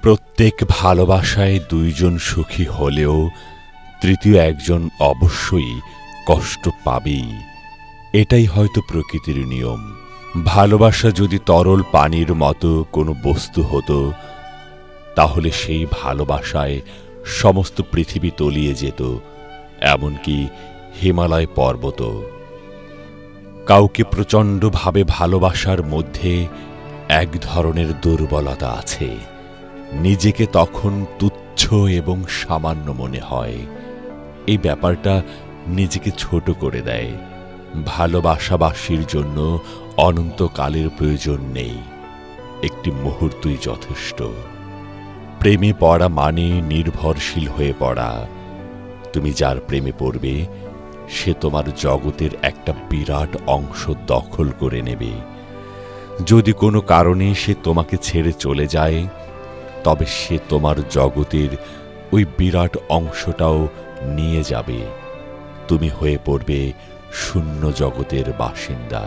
প্রত্যেক ভালোবাসায় দুইজন সুখী হলেও তৃতীয় একজন অবশ্যই কষ্ট পাবেই। এটাই হয়তো প্রকৃতির নিয়ম। ভালোবাসা যদি তরল পানির মতো কোনো বস্তু হতো, তাহলে সেই ভালোবাসায় সমস্ত পৃথিবী তলিয়ে যেত, এমনকি হিমালয় পর্বত। কাউকে প্রচণ্ডভাবে ভালোবাসার মধ্যে এক ধরনের দুর্বলতা আছে। নিজেকে তখন তুচ্ছ এবং সামান্য মনে হয়। এই ব্যাপারটা নিজেকে ছোট করে দেয়। ভালোবাসাবাসীর জন্য অনন্তকালের প্রয়োজন নেই, একটি মুহূর্তই যথেষ্ট। প্রেমে পড়া মানে নির্ভরশীল হয়ে পড়া। তুমি যার প্রেমে পড়বে, সে তোমার জগতের একটা বিরাট অংশ দখল করে নেবে। যদি কোনো কারণে সে তোমাকে ছেড়ে চলে যায়, তবে সে তোমার জগতের ওই বিরাট অংশটাও নিয়ে যাবে। তুমি হয়ে পড়বে শূন্য জগতের বাসিন্দা।